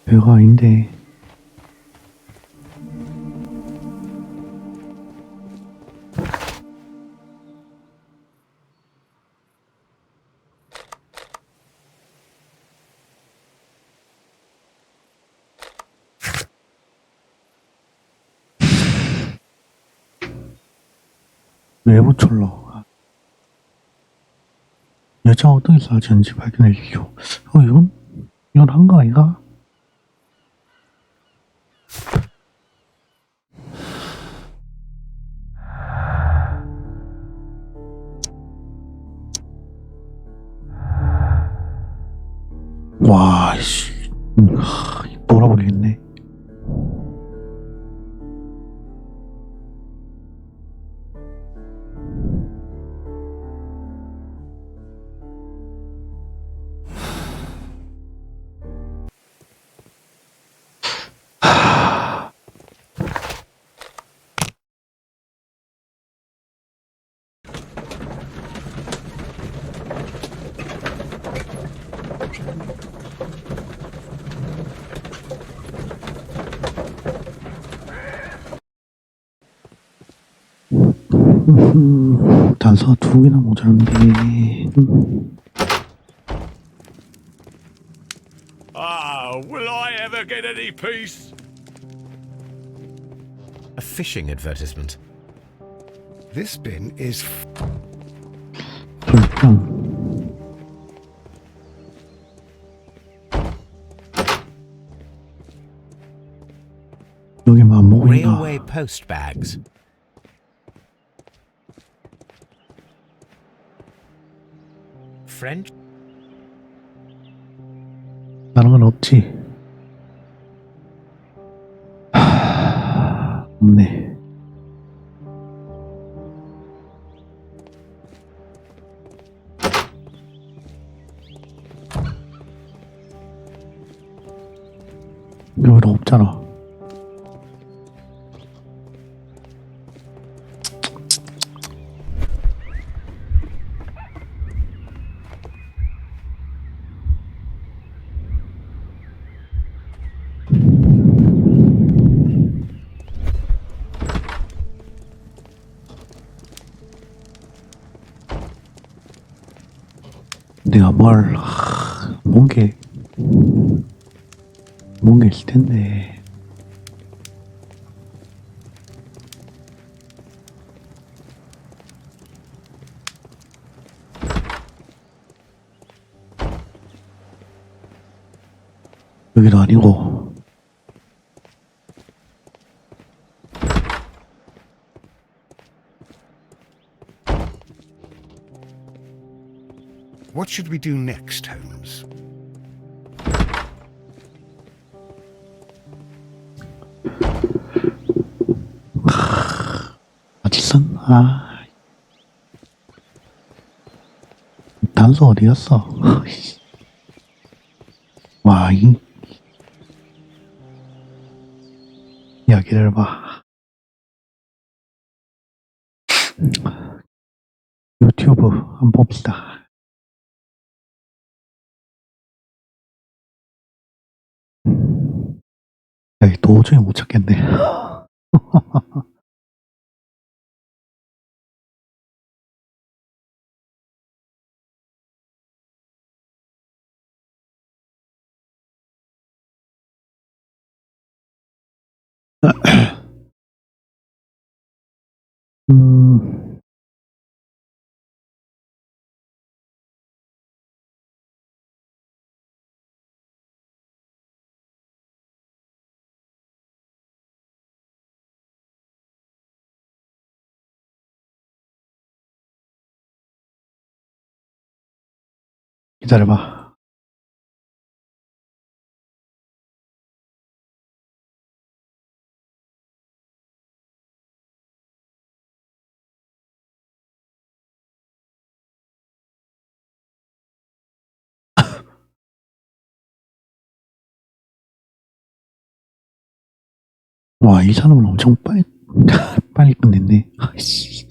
별거 아닌데. 외부 철로. 여자가 어떻게 사라졌는지 발견할 이유. 이건 한 거 아이가? 와, 씨. 돌아버리겠네. 단서가 2개나 모자란데. Will I ever get any peace? A fishing advertisement. This bin is 절정. 여기만 안 보고 있나? Railway post bags. French? 다른 건 없지. 없네. 여기도 없잖아. 내가 뭔게 있을 텐데. 여기도 아니고. What should we do next, Holmes? 어딨어? 단서 어디 갔어? 와, 야, 기다려봐. 유튜브 한번 봅시다. 야, 도저히 못 찾겠네. 기다려봐. 와, 이 사람은 엄청 빨리 끝냈네. 아이씨.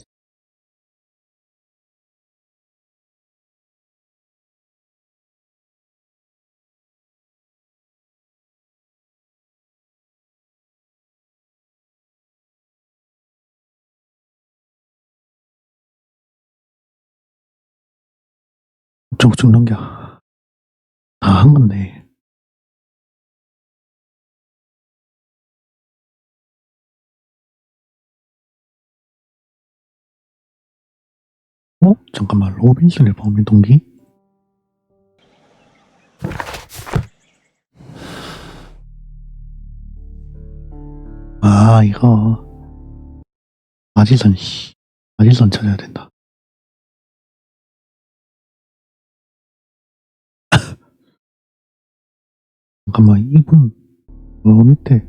쭉쭉 넘겨. 다 한 건데. 잠깐만, 로빈슨의 범인 동기? 아, 이거. 마지선 찾아야 된다. 잠깐만, 이분, 밑에.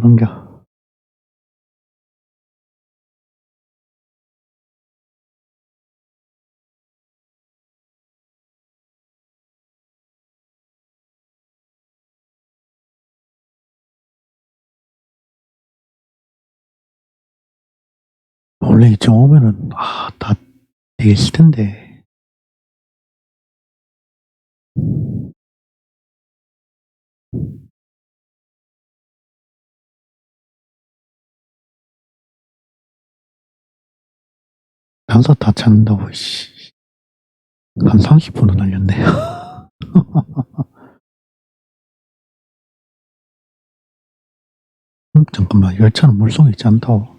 넘겨. 원래 이쯤 오면은, 다 돼 있을 텐데. 단서 다 찾는다고, 씨. 한 30분은 날렸네. 잠깐만, 열차는 물속에 있지 않다고.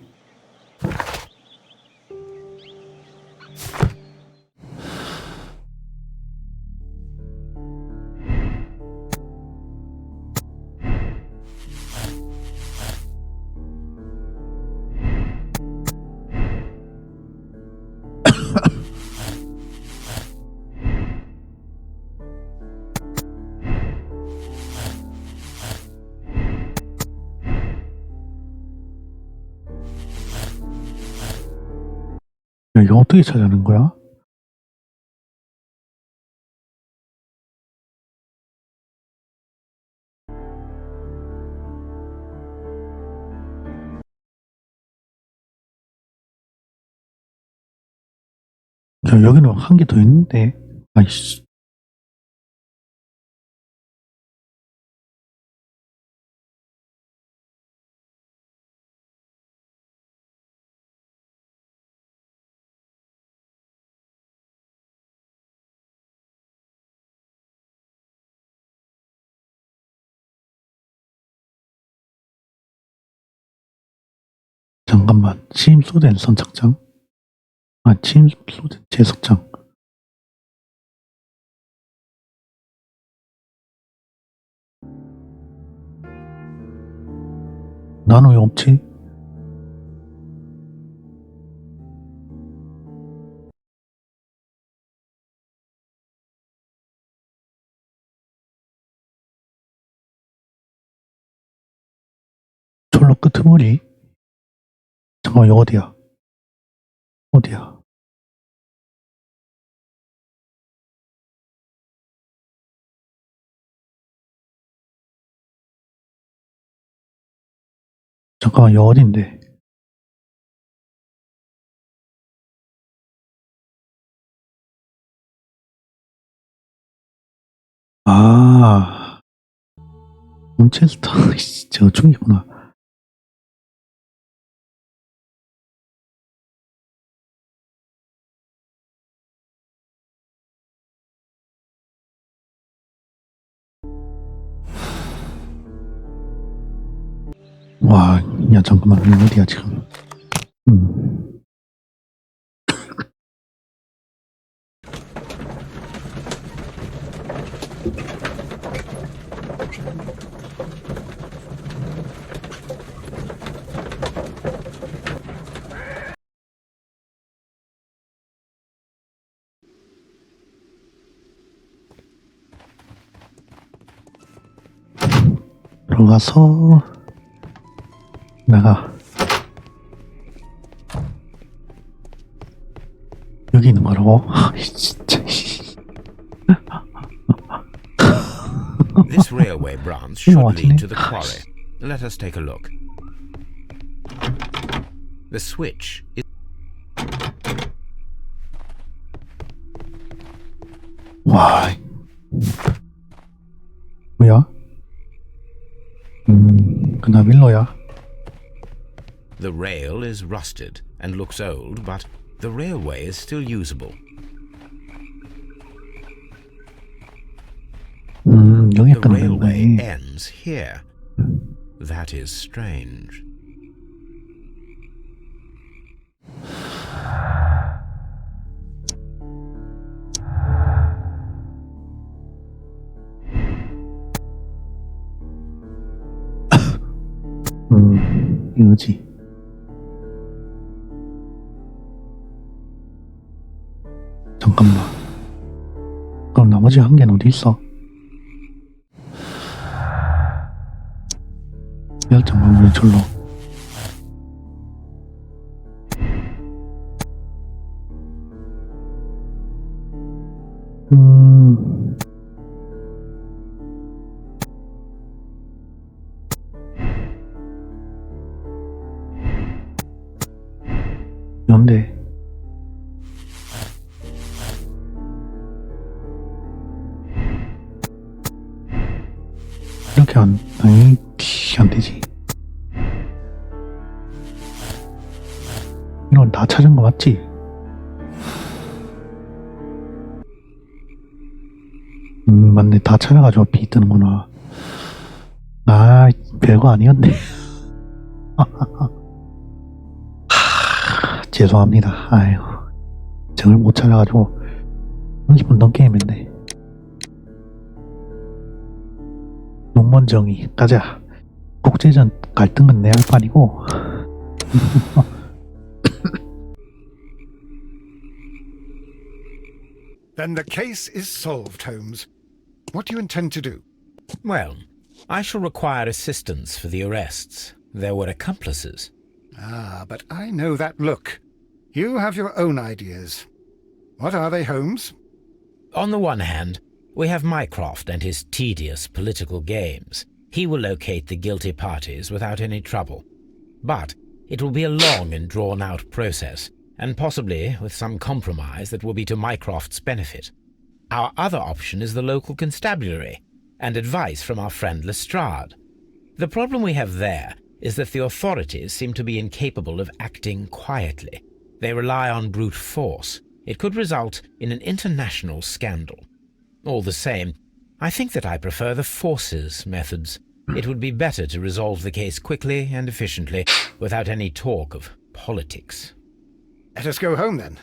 야, 이거 어떻게 찾아낸 거야? 야, 여기는 한 개 더 있는데. 아이씨. 잠깐만, 침소된 선착장? 침소된 제석장. 나는 왜 없지? 졸로 끄트머리? 잠깐만, 이거 어디야? 어디야? 잠깐만, 이거 어딘데? 아, 몬체스터. 저 중이구나. 와, 야, 잠깐만, 이거 어디야, 지금? 음. 들어가서, 나가. 여기 있는 거라고? 진짜. This railway branch should lead to the quarry. Let us take a look. The switch is... 와, 뭐야? 그나 밀러야? The rail is rusted and looks old, but the railway is still usable. 여기 The 끊는 railway 거네. ends here. That is strange. 이거지. 잠깐만. 그럼 나머지 한 개는 어디 있어? 열정 방울 절로. 연대. 이렇게 당연히 안 되지. 이런 다 찾은 거 맞지? 맞네. 다 찾아가지고 비 뜨는구나. 아, 별거 아니었네. 죄송합니다. 아유, 저걸 못 찾아가지고 30분 넘게 했는데. 농번정이 가자. 국제전 갈등은 내 할 판이고. Then the case is solved, Holmes. What do you intend to do? Well, I shall require assistance for the arrests. There were accomplices. Ah, but I know that look. You have your own ideas. What are they, Holmes? On the one hand, we have Mycroft and his tedious political games. He will locate the guilty parties without any trouble. But it will be a long and drawn-out process, and possibly with some compromise that will be to Mycroft's benefit. Our other option is the local constabulary, and advice from our friend Lestrade. The problem we have there is that the authorities seem to be incapable of acting quietly. They rely on brute force. It could result in an international scandal. All the same, I think that I prefer the forces methods. It would be better to resolve the case quickly and efficiently without any talk of politics. Let us go home, then.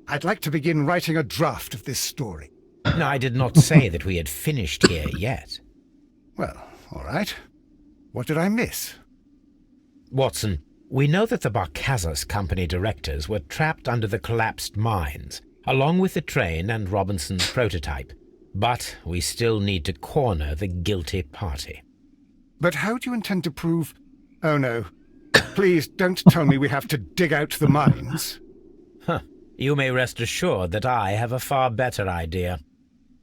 I'd like to begin writing a draft of this story. No, I did not say that we had finished here yet. Well, all right. What did I miss? Watson, we know that the Barcazas Company directors were trapped under the collapsed mines, along with the train and Robinson's prototype. But we still need to corner the guilty party. But how do you intend to prove... Oh, no. Please don't tell me we have to dig out the mines. You may rest assured that I have a far better idea.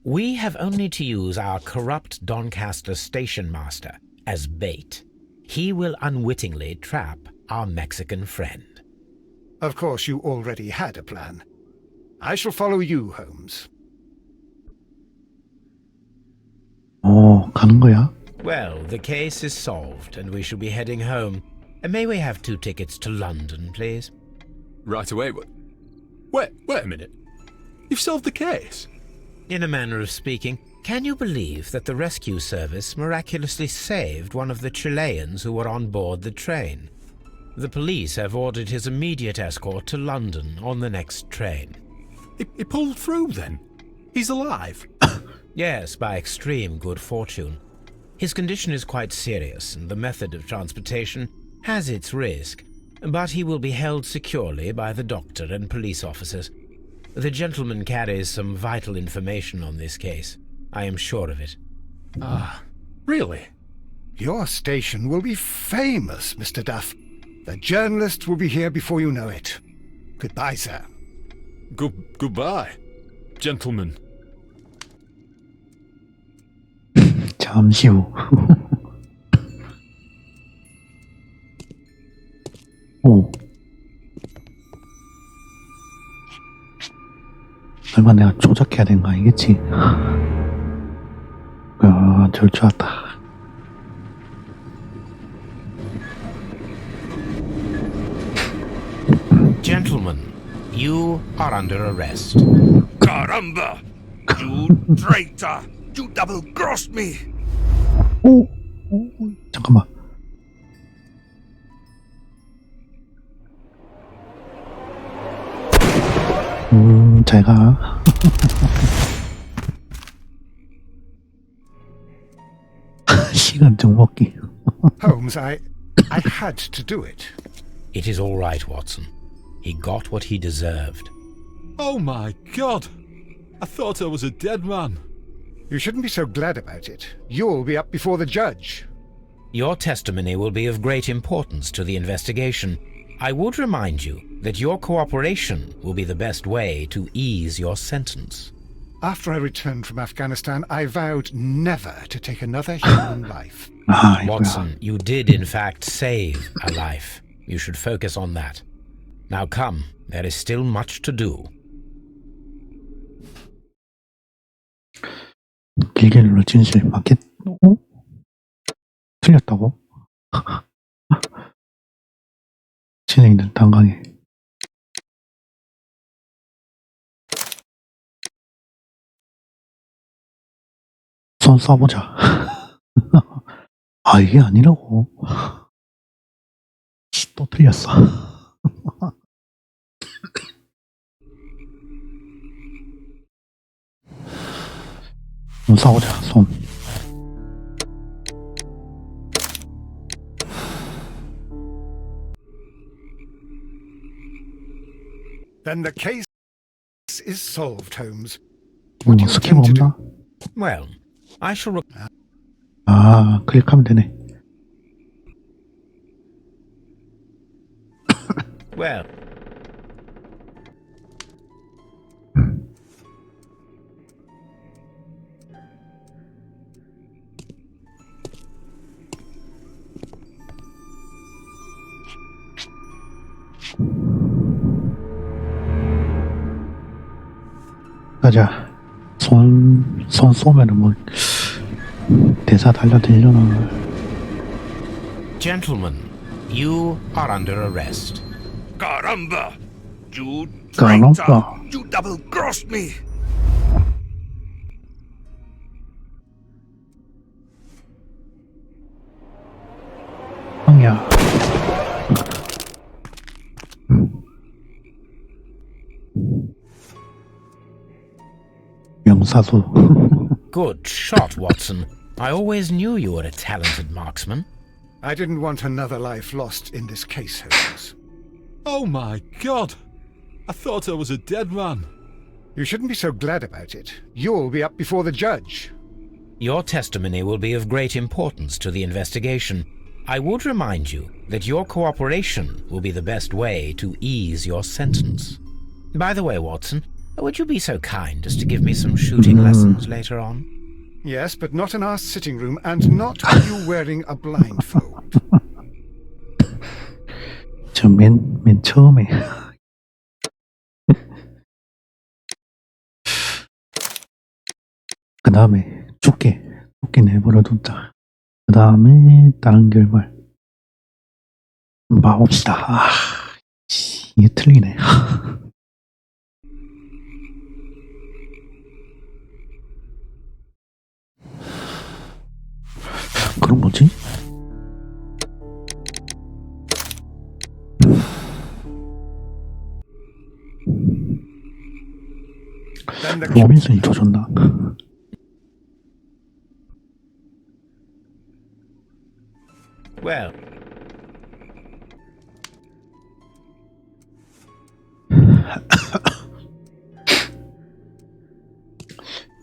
We have only to use our corrupt Doncaster station master as bait. He will unwittingly trap our Mexican friend. Of course, you already had a plan. I shall follow you, Holmes. 가는 거야? Well, the case is solved and we shall be heading home. May we have 2 tickets to London, please? Right away. Wait a minute. You've solved the case? In a manner of speaking, can you believe that the rescue service miraculously saved one of the Chileans who were on board the train? The police have ordered his immediate escort to London on the next train. He pulled through, then? He's alive? Yes, by extreme good fortune. His condition is quite serious, and the method of transportation has its risk, but he will be held securely by the doctor and police officers. The gentleman carries some vital information on this case. I am sure of it. Ah, really? Your station will be famous, Mr. Duff. The journalists will be here before you know it. Goodbye, sir. Goodbye, gentlemen. 잠시 후. 설마 설마 내가 조작해야 되는 거 아니겠지? 저럴 줄 알았다. Gentlemen, you are under arrest. Caramba! You traitor! You double-crossed me! 오! 잠깐만. 잘 가. 시간 좀 먹기. Holmes, I had to do it. It is all right, Watson. He got what he deserved. Oh my God! I thought I was a dead man. You shouldn't be so glad about it. You'll be up before the judge. Your testimony will be of great importance to the investigation. I would remind you that your cooperation will be the best way to ease your sentence. After I returned from Afghanistan, I vowed never to take another human life. Watson, you did in fact save a life. You should focus on that. Now come, there is still much to do. 길게 눌러 진실 맞겠? 틀렸다고? 진행된 단강에 손 써보자. 아 이게 아니라고. 또 틀렸어. 손 써보자. 손. Then the case is solved, Holmes. What do you 스킵 intend to do? 없나? Well, I shall... 아 클릭하면 되네. Well, 가자. 손 쏘면은 뭐 대사 달려들려나. gentlemen, you are under arrest. Caramba! You Caramba. traitor! You double-crossed me! 형이야. 명사수. Good shot, Watson. I always knew you were a talented marksman. I didn't want another life lost in this case, Holmes. Oh my God! I thought I was a dead man. You shouldn't be so glad about it. You'll be up before the judge. Your testimony will be of great importance to the investigation. I would remind you that your cooperation will be the best way to ease your sentence. By the way, Watson, would you be so kind as to give me some shooting lessons later on? Yes, but not in our sitting room, and not with you wearing a blindfold. 맨 처음에. 그 다음에 죽게 내버려 둔다. 그 다음에 다른 결말. 봐봅시다. 이게 틀리네. 그럼 뭐지? Then the 로빈슨이 조졌나? Well,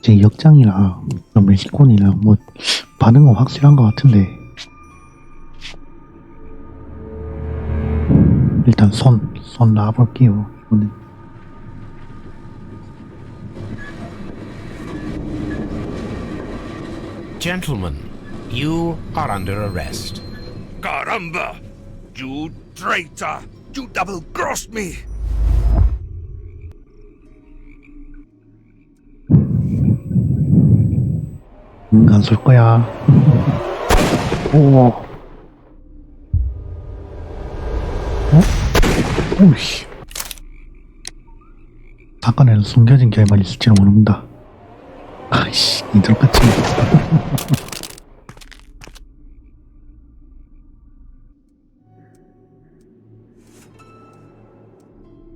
제 역장이랑 멕시콘이랑 뭐 반응은 확실한 것 같은데 일단 손 놔볼게요. 이거는. gentlemen, you are under arrest. Caramba! You traitor! You double-crossed me! 안 쏠 거야. 오. 오이씨. 사건에는 숨겨진 결말이 있을지는 모른다. 아이씨, 이들 같이.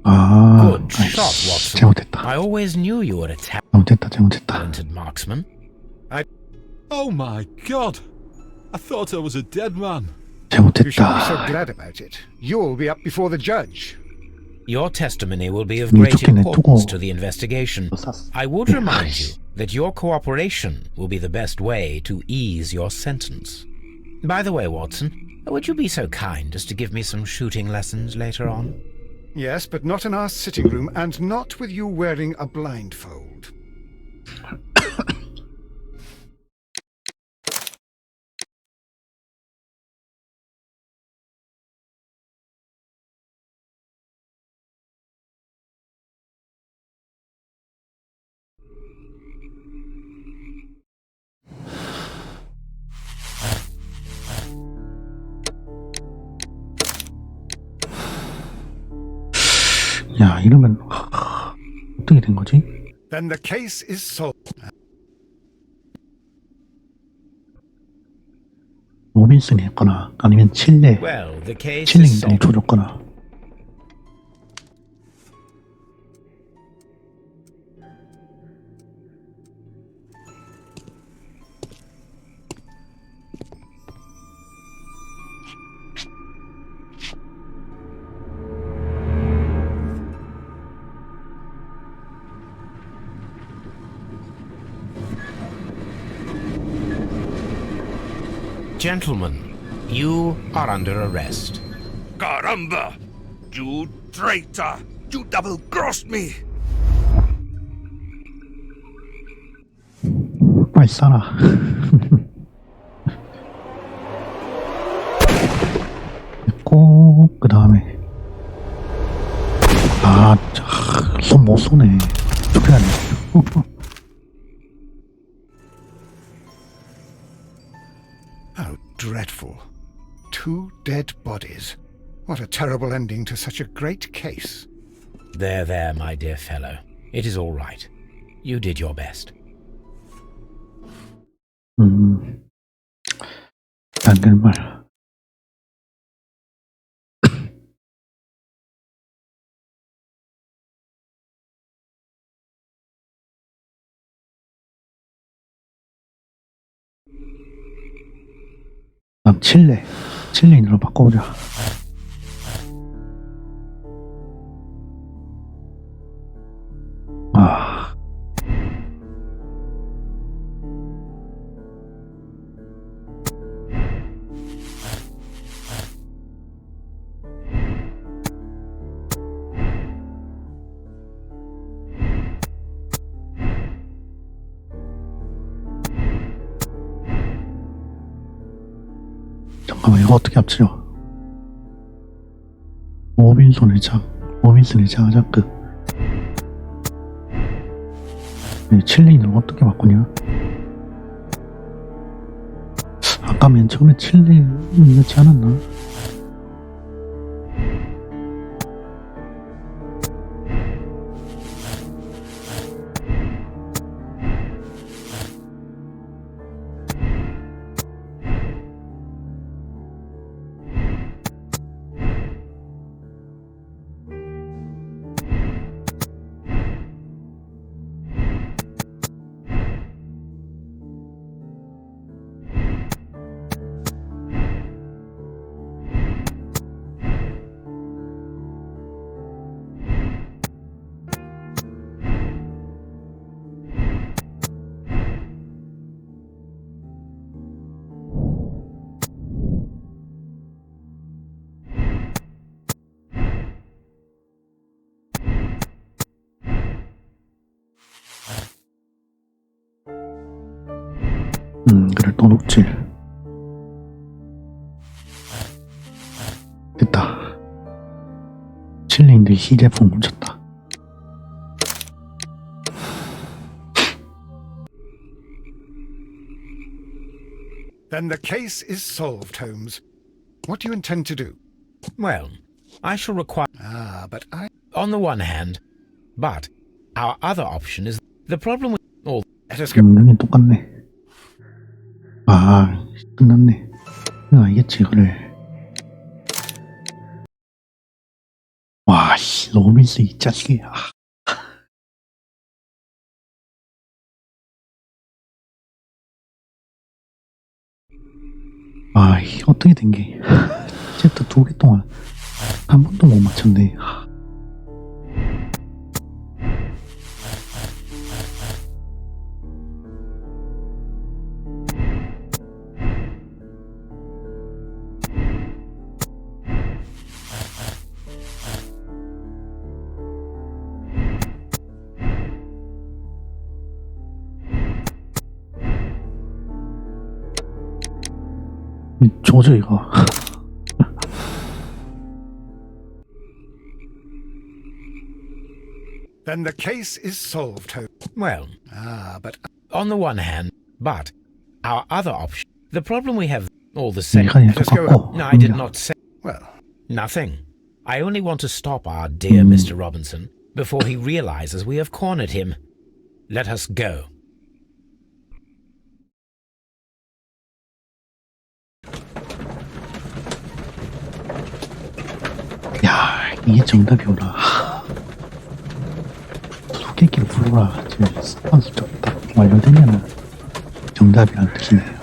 아, Good shot, 아이씨, Watson. 잘못했다. I always knew you were a 잘못했다. talented marksman. Oh my god! I thought I was a dead man. You should be so 잘못했다. glad about it. You'll be up before the judge. Your testimony will be of 네, great 좋겠네. importance 두고 to the investigation. 샀어. I would remind you that your cooperation will be the best way to ease your sentence. By the way, Watson, would you be so kind as to give me some shooting lessons later on? Yes, but not in our sitting room, and not with you wearing a blindfold. 야, 이러면 어떻게 된 거지? Then the case is solved. 로빈슨이 했거나 아니면 Well, the case is 칠레인들이 solved. 조졌거나. Gentlemen, you are under arrest. Caramba! You traitor! You double-crossed me! 빨리 싸라. 됐고, 그 다음에. 아, 손 못 쏘네. 어떻게 하냐. How dreadful. 2 dead bodies. What a terrible ending to such a great case. There, my dear fellow. It is all right. You did your best. 단결말. 다음 칠레인으로 바꿔보자. 아, 잠깐만, 이거 어떻게 합치려? 로빈슨의 자자크. 칠레인으로 어떻게 바꾸냐? 아까 맨 처음에 칠레인이었지 않았나? 그래, 또 녹질. 됐다. 칠레인들이 시제품 훔쳤다. Then the case is solved, Holmes. What do you intend to do? Well, I shall require... But I... On the one hand, but our other option is the problem with all... Let us go. 명령이 똑같네. 아, 끝났네. 이거 알겠지, 그래. 와, 씨, 로빈스 이 자식이야. 아, 이 어떻게 된 게. 챕터 2개 동안 한 번도 못 맞췄네. 조져 이거. Then the case is solved, Holmes. Well, But on the one hand, but our other option... The problem we have all the same... 시간이 Let's go. 똑같고. No, I did not say... well, Nothing. I only want to stop our dear Mr. Robinson before he realizes we have cornered him. Let us go. 야, 이게 정답이구나. 수수께끼를 불러라. 지금 스폰서적 딱 완료되면은 정답이란 뜻이네요.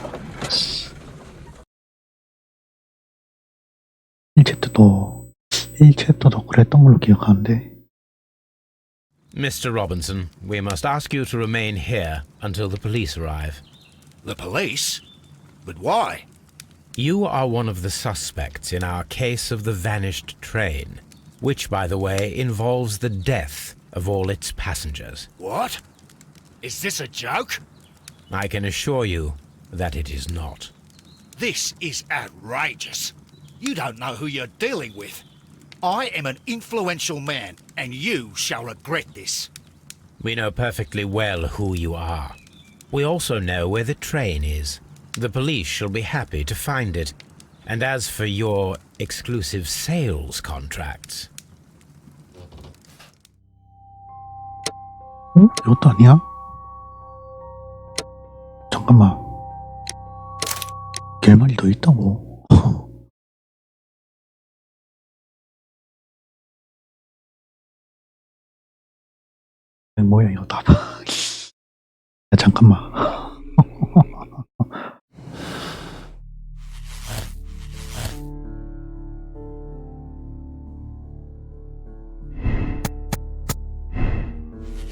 1챕터도 그랬던 걸로 기억하는데. Mr. Robinson, we must ask you to remain here until the police arrive. The police? But why? You are one of the suspects in our case of the vanished train, which, by the way, involves the death of all its passengers. What? Is this a joke? I can assure you that it is not. This is outrageous. You don't know who you're dealing with. I am an influential man, and you shall regret this. We know perfectly well who you are. We also know where the train is. The police shall be happy to find it. And as for your exclusive sales contracts... 어? 이것도 아니야? 잠깐만. 결말이 더 있다고. 뭐야 이거 다. 야, 잠깐만.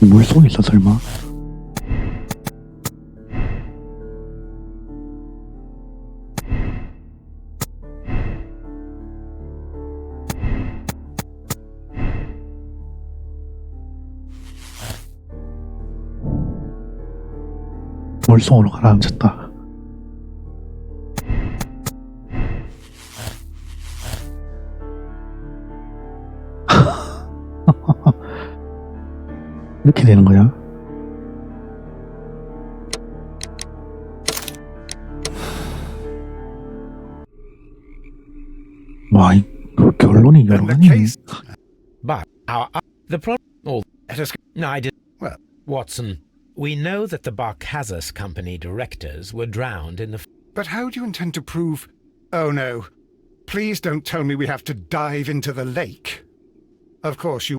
물속에 있어 설마? 물속으로 가라앉혔다. 이렇게 되는 거야? 와, 그 결론이 여러 then the 가지. case... But the problem... Let us go. No, I did... Well, Watson, we know that the Barkazas Company directors were drowned in the... but how do you intend to prove... Oh no. Please don't tell me we have to dive into the lake. Of course you...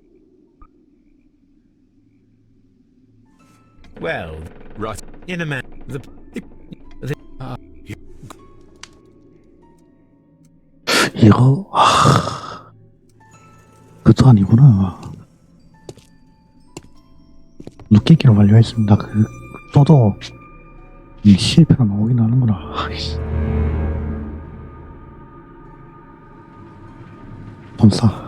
Well, Right. in a man... 이거 그것도 아니구나. 눕기기로 완료했습니다. 그 또도 이 실패로 나오긴 하는구나. 검사.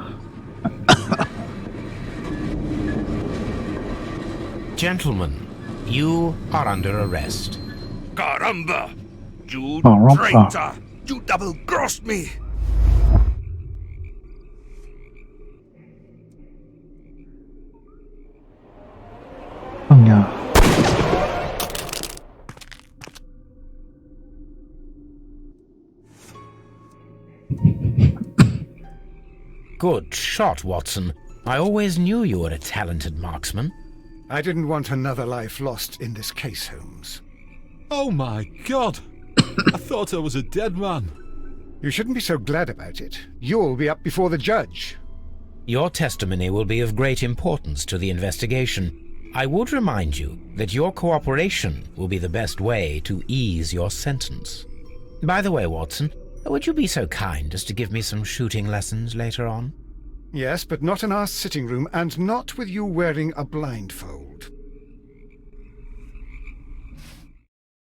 Gentlemen, you are under arrest. Caramba! You Caramba. traitor! You double-crossed me! 형야. Good shot, Watson. I always knew you were a talented marksman. I didn't want another life lost in this case, Holmes. Oh my God! I thought I was a dead man. You shouldn't be so glad about it. You'll be up before the judge. Your testimony will be of great importance to the investigation. I would remind you that your cooperation will be the best way to ease your sentence. By the way, Watson, would you be so kind as to give me some shooting lessons later on? Yes, but not in our sitting room, and not with you wearing a blindfold.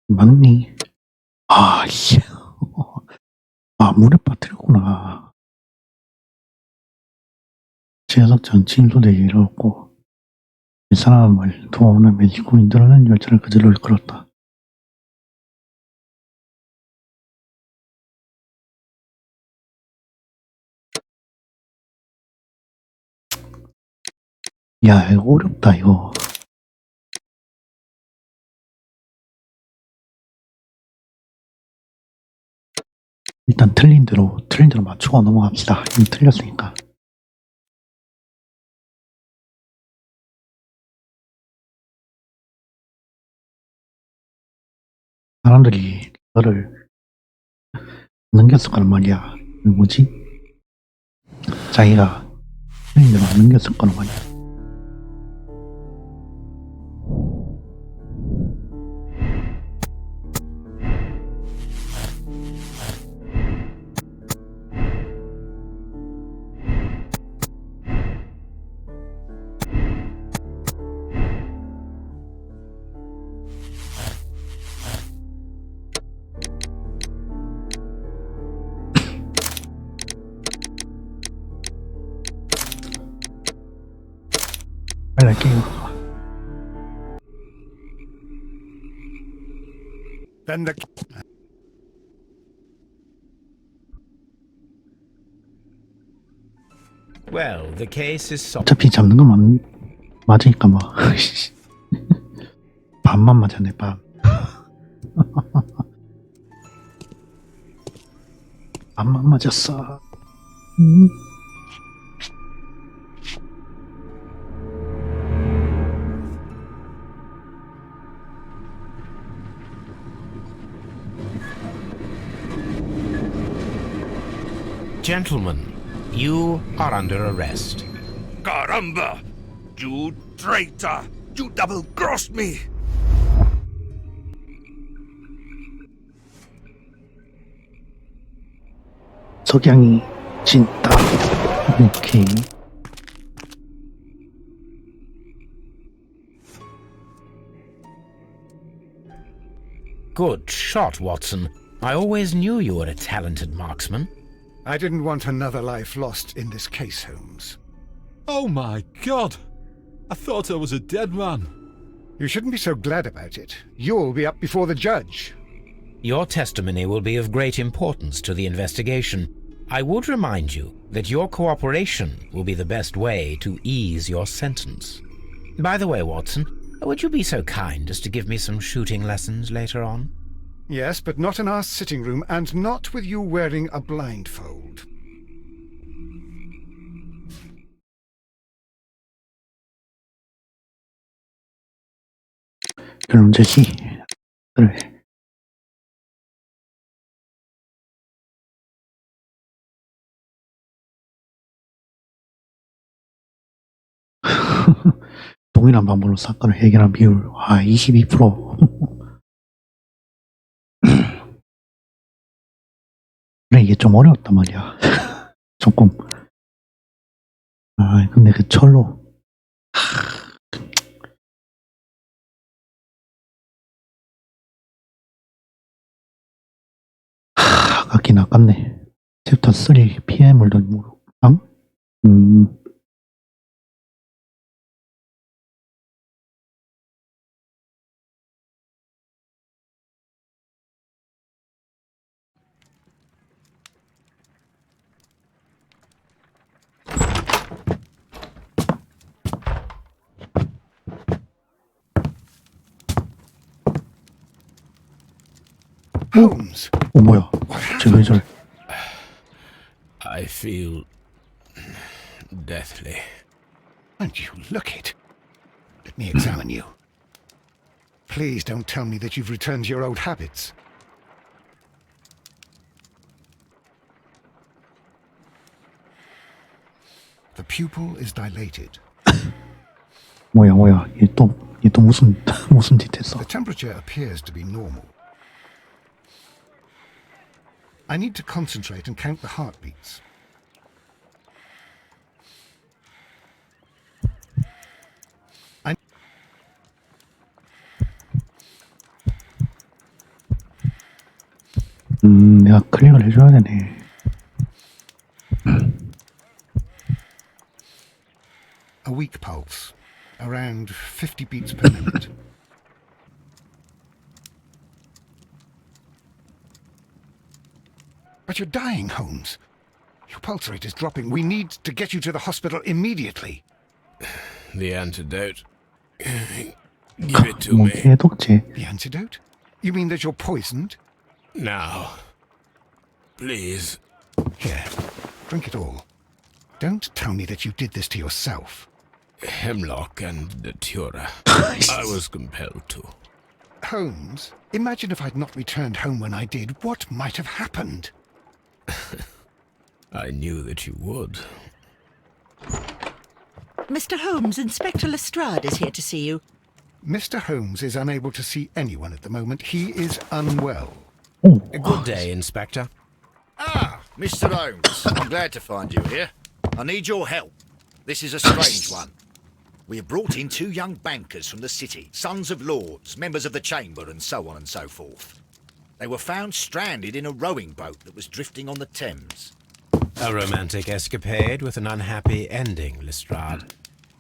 맞니? 아, 씨. 아, 물에 빠뜨렸구나. 지하석전 진로대에 이르렀고, 이 사람을 도와오는 멕시코인이 늘어난 열차를 그대로 이끌었다. 야, 이거 어렵다, 이거. 일단 틀린 대로 맞추고 넘어갑시다. 이미 틀렸으니까. 사람들이 이거를 넘겼을 거란 말이야. 뭐지? 자기가 틀린 대로 안 넘겼을 거란 말이야. 빨리 할게요. Then the... Well, the case is solved. 어차피 잡는 건 맞으니까 뭐. 반만 맞았네, 반. 반만 맞았어. Gentlemen, you are under arrest. Caramba! You traitor! You double-crossed me! 석양이 진다. 오케이. Good shot, Watson. I always knew you were a talented marksman. I didn't want another life lost in this case, Holmes. Oh my God! I thought I was a dead man. You shouldn't be so glad about it. You'll be up before the judge. Your testimony will be of great importance to the investigation. I would remind you that your cooperation will be the best way to ease your sentence. By the way, Watson, would you be so kind as to give me some shooting lessons later on? Yes, but not in our sitting room, and not with you wearing a blindfold. 그럼 제시. 그래. 동일한 방법으로 사건을 해결한 비율, 22%. 그래, 이게 좀 어려웠단 말이야. 조금. 근데 그 철로. 아깝긴 아깝네. 챕터 3, 피해 물던 무릎. Holmes! 뭐야. 쟤 왜 저래. I feel Deathly. And you look it. Let me examine you. Please don't tell me that you've returned to your old habits. The pupil is dilated. 뭐야, 얘 또 무슨 짓 했어? The temperature appears to be normal. I need to concentrate and count the heartbeats. 내가 클릭을 해줘야 되네. A weak pulse, around 50 beats per minute. But you're dying, Holmes. Your pulse rate is dropping. We need to get you to the hospital immediately. The antidote. Give it to 뭐 me. 해독제. The antidote? You mean that you're poisoned? Now. Please. Here, drink it all. Don't tell me that you did this to yourself. Hemlock and Datura. I was compelled to. Holmes, imagine if I'd not returned home when I did. What might have happened? I knew that you would. Mr. Holmes, Inspector Lestrade is here to see you. Mr. Holmes is unable to see anyone at the moment. He is unwell. Good day, Inspector. Ah, Mr. Holmes. I'm glad to find you here. I need your help. This is a strange one. We have brought in 2 young bankers from the city, sons of lords, members of the chamber, and so on and so forth. They were found stranded in a rowing boat that was drifting on the Thames. A romantic escapade with an unhappy ending, Lestrade.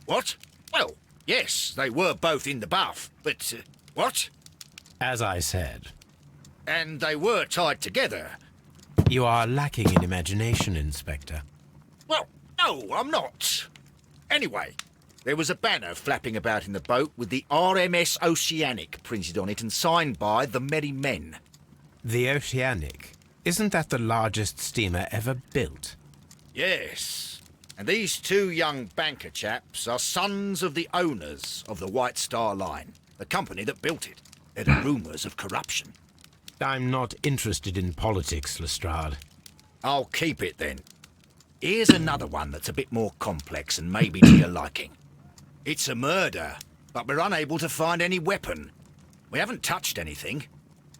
What? Well, yes, they were both in the bath, but... what? As I said, And they were tied together. you are lacking in imagination, Inspector. Well, no, I'm not. Anyway, there was a banner flapping about in the boat with the RMS Oceanic printed on it and signed by the Merry Men. The Oceanic. Isn't that the largest steamer ever built? Yes. And these 2 young banker chaps are sons of the owners of the White Star Line, the company that built it. There are rumours of corruption. I'm not interested in politics, Lestrade. I'll keep it then. Here's another one that's a bit more complex and maybe to your liking. It's a murder, but we're unable to find any weapon. We haven't touched anything.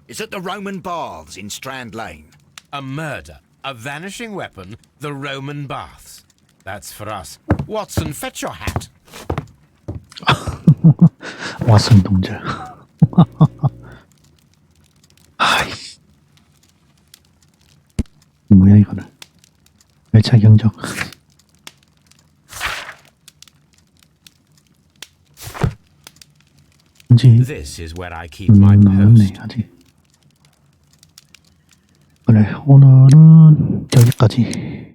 It's at the Roman Baths in Strand Lane. A murder, a vanishing weapon, the Roman Baths. That's for us. Watson, fetch your hat. 왓슨 동재. 아이씨. 뭐야 이거는. 열차 경적. 뭔지 This is where I keep my 없네 post. 아직. 그래 오늘은 여기까지.